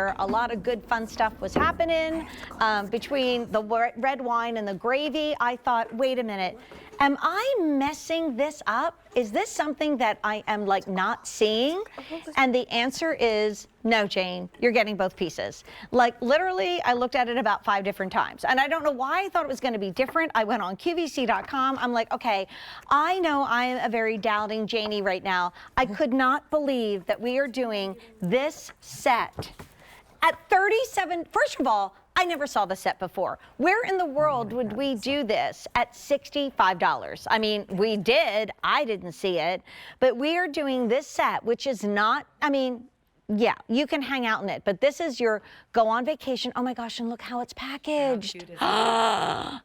where a lot of good fun stuff was happening. Between the red wine and the gravy, I thought, wait a minute, am I messing this up? Is this something that I am like not seeing? And the answer is no, Jane, you're getting both pieces. Like literally, I looked at it about 5 different times and I don't know why I thought it was gonna be different. I went on QVC.com. I'm like, okay, I know I'm a very doubting Janie right now. I could not believe that we are doing this set at 37, first of all, I never saw the set before. Where in the world would we do this at $65? I mean, we did, I didn't see it, but we are doing this set, which is not, I mean, yeah, you can hang out in it, but this is your go on vacation. Oh my gosh, and look how it's packaged.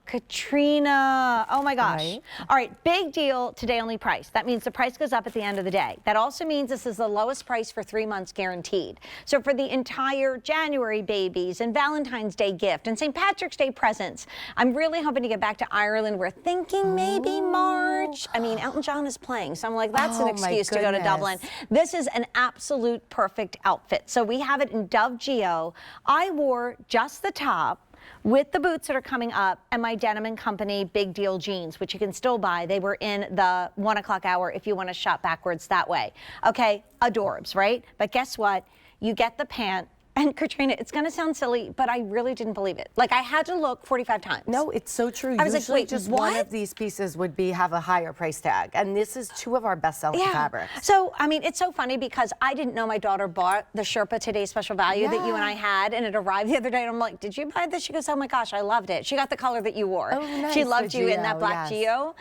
Katrina, oh my gosh. Right. All right, big deal, today only price. That means the price goes up at the end of the day. That also means this is the lowest price for 3 months guaranteed. So for the entire January babies and Valentine's Day gift and St. Patrick's Day presents, I'm really hoping to get back to Ireland. We're thinking maybe March. I mean, Elton John is playing, so I'm like, that's an excuse to go to Dublin. This is an absolute perfect outfit. So we have it in Dove Geo. I wore just the top with the boots that are coming up and my Denim & Company Big Deal jeans, which you can still buy. They were in the 1 o'clock hour if you want to shop backwards that way. Okay, adorbs, right? But guess what? You get the pant. And Katrina, it's gonna sound silly, but I really didn't believe it. Like I had to look 45 times. No, it's so true. I was like, wait, just what? One of these pieces would have a higher price tag. And this is 2 of our best-selling fabrics. So, I mean, it's so funny because I didn't know my daughter bought the Sherpa Today's Special Value that you and I had, and it arrived the other day, and I'm like, did you buy this? She goes, oh my gosh, I loved it. She got the color that you wore. Oh, nice. She loved The you in Geo, that black Geo.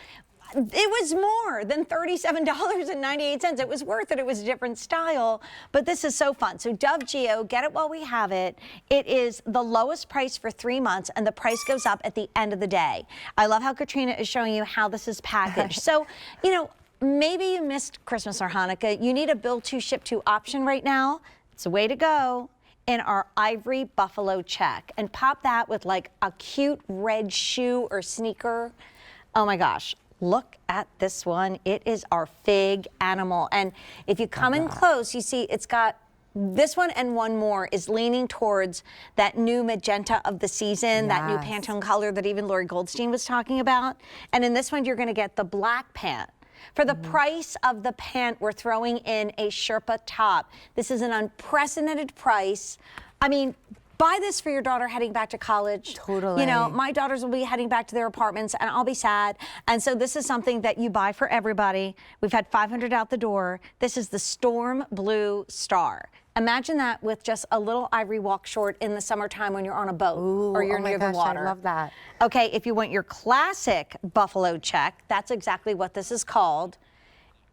It was more than $37.98. It was worth it. It was a different style, but this is so fun. So Dove Geo, get it while we have it. It is the lowest price for 3 months, and the price goes up at the end of the day. I love how Katrina is showing you how this is packaged. So, you know, maybe you missed Christmas or Hanukkah. You need a bill to ship to option right now. It's the way to go. In our ivory buffalo check, and pop that with like a cute red shoe or sneaker. Oh my gosh. Look at this one. It is our fig animal. And if you come in close, you see it's got this one and one more is leaning towards that new magenta of the season, that new Pantone color that even Lori Goldstein was talking about. And in this one, you're going to get the black pant. For the price of the pant, we're throwing in a Sherpa top. This is an unprecedented price. I mean, buy this for your daughter heading back to college. Totally. You know, my daughters will be heading back to their apartments and I'll be sad. And so this is something that you buy for everybody. We've had 500 out the door. This is the Storm Blue Star. Imagine that with just a little ivory walk short in the summertime when you're on a boat or you're near the water. I love that. Okay, if you want your classic buffalo check, that's exactly what this is called.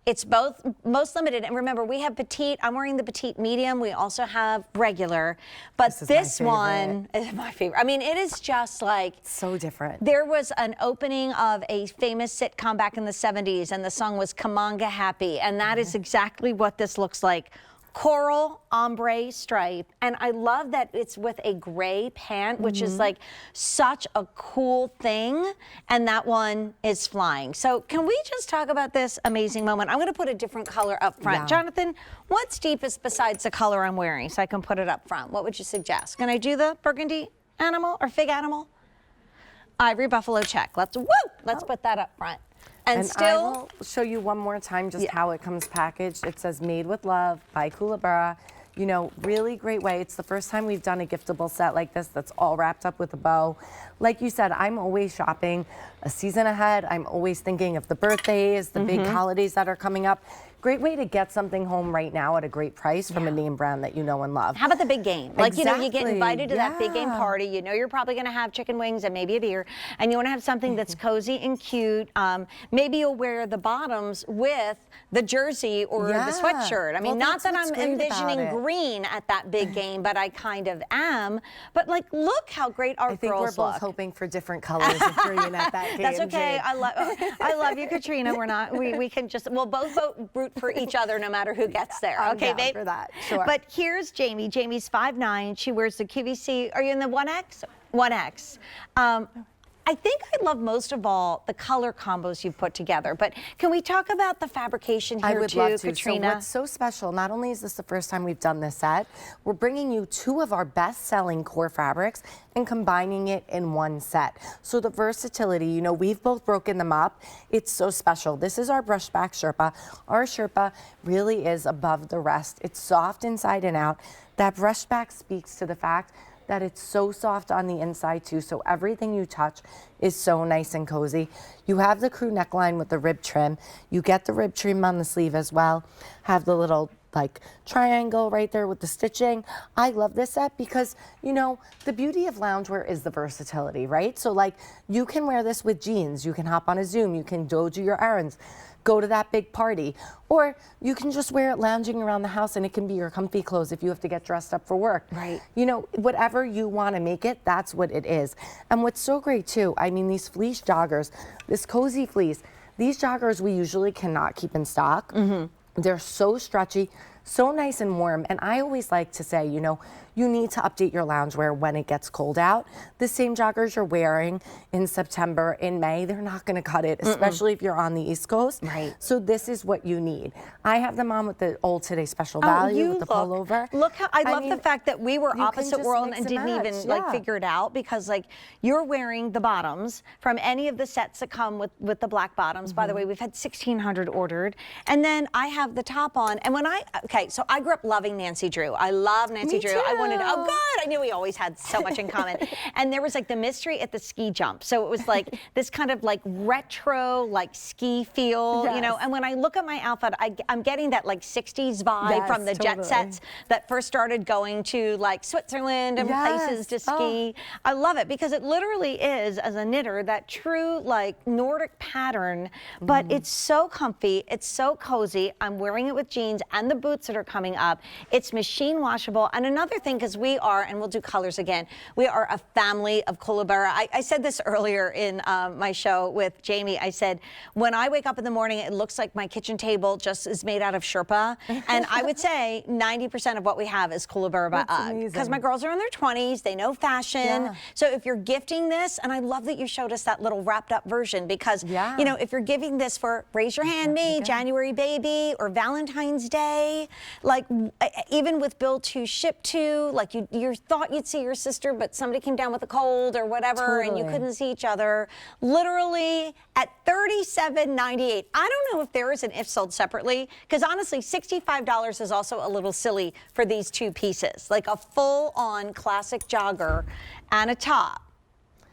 It's both most limited, and remember, we have petite. I'm wearing the petite medium. We also have regular, but this one is my favorite. I mean, it is just like so different. There was an opening of a famous sitcom back in the 70s, and the song was "Come On, Get Happy," and that is exactly what this looks like. Coral ombre stripe, and I love that it's with a gray pant, which is like such a cool thing, and that one is flying. So can we just talk about this amazing moment? I'm gonna put a different color up front. Jonathan, what's deepest besides the color I'm wearing so I can put it up front? What would you suggest? Can I do the burgundy animal or fig animal? Ivory buffalo check. Let's put that up front. And still, I will show you one more time just how it comes packaged. It says made with love by Koolaburra. You know, really great way. It's the first time we've done a giftable set like this that's all wrapped up with a bow. Like you said, I'm always shopping a season ahead. I'm always thinking of the birthdays, the big holidays that are coming up. Great way to get something home right now at a great price from a name brand that you know and love. How about the big game? Like, you know, you get invited to that big game party. You know you're probably going to have chicken wings and maybe a beer. And you want to have something that's cozy and cute. Maybe you'll wear the bottoms with the jersey or the sweatshirt. I mean, not that I'm envisioning green at that big game, but I kind of am. But, like, look how great our girls look. I think we're both hoping for different colors of green at that game. That's okay. I love you, Katrina. We can just, we'll both root for each other no matter who gets there. Okay, babe? For that. Sure. But here's Jamie. Jamie's 5'9". She wears the QVC. Are you in the 1X? 1X. I think I love most of all the color combos you've put together, but can we talk about the fabrication here I would too, love to. Katrina? So what's so special, not only is this the first time we've done this set, we're bringing you 2 of our best-selling core fabrics and combining it in one set. So the versatility, you know, we've both broken them up. It's so special. This is our brushback Sherpa. Our Sherpa really is above the rest. It's soft inside and out. That brushback speaks to the fact that it's so soft on the inside too, so everything you touch is so nice and cozy. You have the crew neckline with the rib trim. You get the rib trim on the sleeve as well. Have the little like triangle right there with the stitching. I love this set because, you know, the beauty of loungewear is the versatility, right? So like you can wear this with jeans, you can hop on a Zoom, you can go do your errands, go to that big party, or you can just wear it lounging around the house and it can be your comfy clothes if you have to get dressed up for work. Right. You know, whatever you want to make it, that's what it is. And what's so great too, I mean, these fleece joggers, this cozy fleece, these joggers we usually cannot keep in stock. They're so stretchy, so nice and warm. And I always like to say, you know, you need to update your loungewear when it gets cold out. The same joggers you're wearing in September, in May, they're not gonna cut it, especially if you're on the East Coast. Right. So this is what you need. I have them on with the Old Today Special Value with the pullover. Look how I love mean, the fact that we were you can opposite just world mix and and didn't match, even like yeah. figure it out, because like you're wearing the bottoms from any of the sets that come with the black bottoms. By the way, we've had 1,600 ordered, and then I have the top on. And when so I grew up loving Nancy Drew. I love Nancy Me Drew. too. I wanted, oh God, I knew we always had so much in common. And there was like the mystery at the ski jump. So it was like this kind of like retro, like ski feel, you know. Yes. And when I look at my outfit, I'm getting that like 60s vibe Yes, from the jet totally. sets that first started going to like Switzerland and places to Yes. ski. I love it because it literally is, as a knitter, that true like Nordic pattern, but it's so comfy, it's so cozy. I'm wearing it with jeans and the boots that are coming up. It's machine washable. And another thing, because we are, and we'll do colors again, we are a family of Koolaburra. I said this earlier in my show with Jamie. I said, when I wake up in the morning, it looks like my kitchen table just is made out of Sherpa. And I would say 90% of what we have is Koolaburra by That's UGG. Because amazing. my girls are in their 20s, they know fashion. Yeah. So if you're gifting this, and I love that you showed us that little wrapped up version, because Yeah. you know, if you're giving this for, raise your hand, me, January baby, or Valentine's Day, like even with bill to ship to, like you thought you'd see your sister, but somebody came down with a cold or whatever, and you Totally. couldn't see each other. Literally at $37.98. I don't know if there is an if sold separately, because honestly, $65 is also a little silly for these two pieces, like a full-on classic jogger and a top.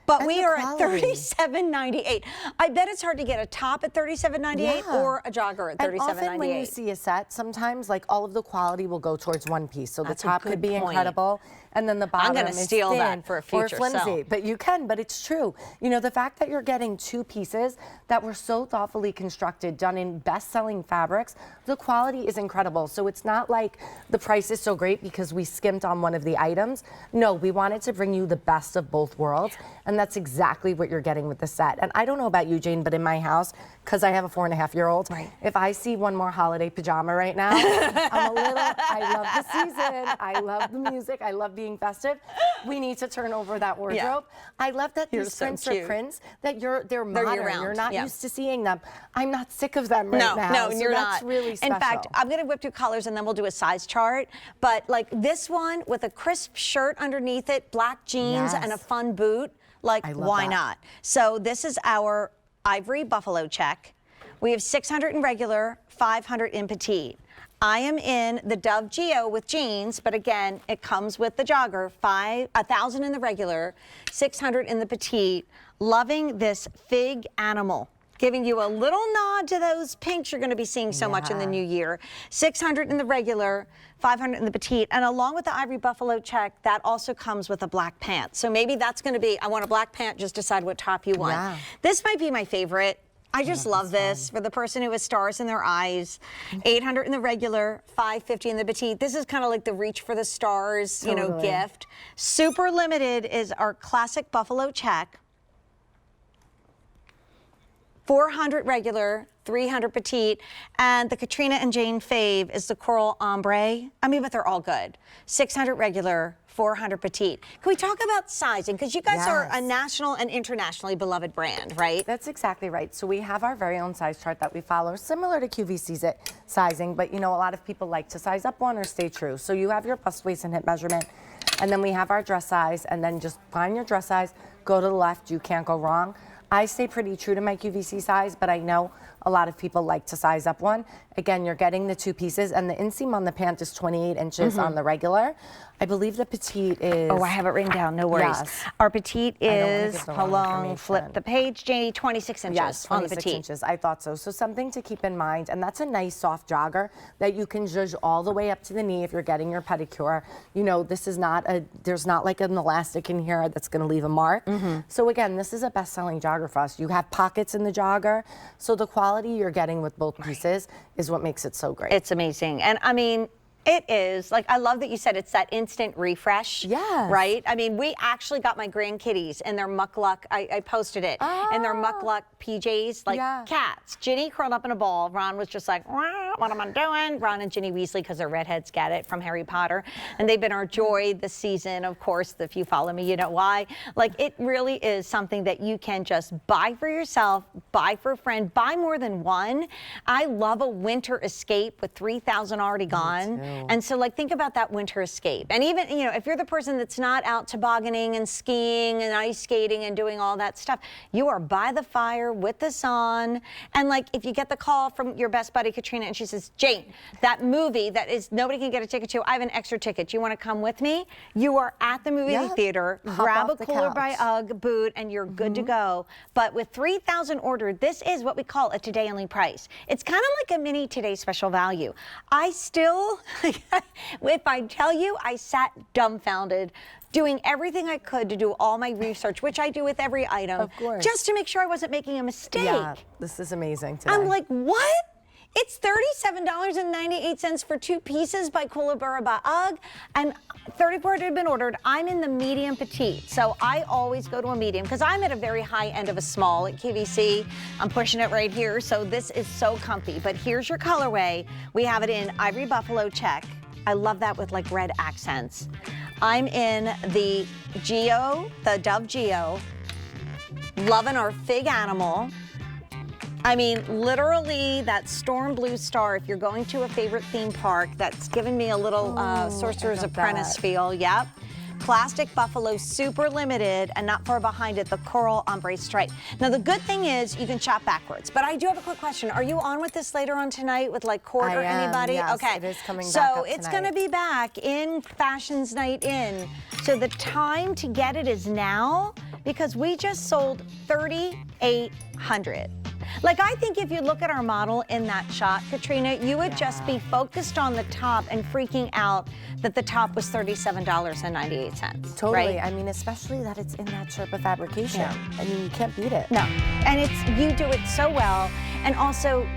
But And we the are at quality. $37.98. I bet it's hard to get a top at $37.98 Yeah. or a jogger at $37.98. And often when you see a set, sometimes like all of the quality will go towards one piece. So That's a the top good could be point. incredible, and then the bottom gonna is steal that thin for a or future flimsy. sell. But you can, but it's true. You know, the fact that you're getting 2 pieces that were so thoughtfully constructed, done in best-selling fabrics, the quality is incredible. So it's not like the price is so great because we skimped on one of the items. No, we wanted to bring you the best of both worlds, and that's exactly what you're getting with the set. And I don't know about you, Jane, but in my house, because I have a 4.5-year-old, Right. if I see one more holiday pajama right now, I'm a little, I love the season, I love the music, I love being festive. We need to turn over that wardrobe. I love that You're these so prints cute. are prints that they're modern. year-round, You're not yeah. used to seeing them. I'm not sick of them right now. No, so you're that's not. really special. In fact, I'm going to whip through colors and then we'll do a size chart. But like this one with a crisp shirt underneath it, black jeans, and a Yes. fun boot, like I love why that. not? So this is our ivory buffalo check. We have 600 in regular, 500 in petite. I am in the Dove Geo with jeans, but again, it comes with the jogger, 1,000 in the regular, 600 in the petite. Loving this fig animal, giving you a little nod to those pinks you're going to be seeing so much in the new year. 600 in the regular, 500 in the petite, and along with the ivory buffalo check, that also comes with a black pant. So maybe that's going to be, I want a black pant, just decide what top you want. Yeah. This might be my favorite. I just love this for the person who has stars in their eyes. 800 in the regular, 550 in the petite. This is kind of like the reach for the stars, you know, Totally. gift. Super limited is our classic buffalo check. 400 regular, 300 petite, and the Katrina and Jane fave is the coral ombre. I mean, but they're all good. 600 regular, 400 petite. Can we talk about sizing? Because you guys are a national and internationally beloved brand, right? That's exactly right. So we have our very own size chart that we follow, similar to QVC's sizing, but you know, a lot of people like to size up one or stay true. So you have your bust, waist, and hip measurement, and then we have our dress size, and then just find your dress size, go to the left, you can't go wrong. I stay pretty true to my QVC size, but I know a lot of people like to size up one. Again, you're getting the 2 pieces, and the inseam on the pant is 28 inches on the regular. I believe the petite is... Oh, I have it written down, no worries. Yes. Our petite is, how long, information. flip the page, Janie, 26 inches Yes, on the 26 petite. inches. I thought so. So something to keep in mind, and that's a nice soft jogger that you can zhuzh all the way up to the knee if you're getting your pedicure. You know, this is not there's not like an elastic in here that's going to leave a mark. So again, this is a best-selling jogger for us. You have pockets in the jogger, so the quality you're getting with both pieces is what makes it so great. It's amazing. And I mean, it is, like, I love that you said it's that instant refresh. Yes. Right? I mean, we actually got my grandkitties in their muckluck, I posted it, in their muckluck PJs, like cats. Ginny curled up in a ball. Ron was just like, "Wah, what am I doing?" Ron and Ginny Weasley, because they're redheads, get it from Harry Potter. And they've been our joy this season. Of course, if you follow me, you know why. Like, it really is something that you can just buy for yourself, buy for a friend, buy more than one. I love a winter escape with 3,000 already gone. And so, like, think about that winter escape. And even, you know, if you're the person that's not out tobogganing and skiing and ice skating and doing all that stuff, you are by the fire with the sun. And, like, if you get the call from your best buddy, Katrina, and she says, "Jane, that movie that is nobody can get a ticket to, I have an extra ticket. Do you want to come with me?" You are at the movie theater, grab a Cooler by UGG boot, and you're good to go. But with 3,000 ordered, this is what we call a today only price. It's kind of like a mini today special value. I still... if I tell you, I sat dumbfounded doing everything I could to do all my research, which I do with every item, Of course. just to make sure I wasn't making a mistake. Yeah, this is amazing today. I'm like, what? It's $37.98 for 2 pieces by Koolaburra by UGG, and 34 had been ordered. I'm in the medium petite, so I always go to a medium because I'm at a very high end of a small at QVC. I'm pushing it right here, so this is so comfy. But here's your colorway. We have it in Ivory Buffalo check. I love that with like red accents. I'm in the Geo, the Dove Geo. Loving our fig animal. I mean, literally that storm blue star, if you're going to a favorite theme park, that's given me a little Sorcerer's Apprentice feel. Yep. Plastic buffalo, super limited, and not far behind it, the coral ombre stripe. Now, the good thing is you can shop backwards, but I do have a quick question. Are you on with this later on tonight with like Court or anybody? Yes, okay. it is coming back so up it's tonight. going to be back in Fashions Night In. So the time to get it is now because we just sold 3,800. Like, I think if you look at our model in that shot, Katrina, you would just be focused on the top and freaking out that the top was $37.98. Totally. Right? I mean, especially that it's in that Sherpa fabrication. I mean, you can't beat it. No. And you do it so well. And also,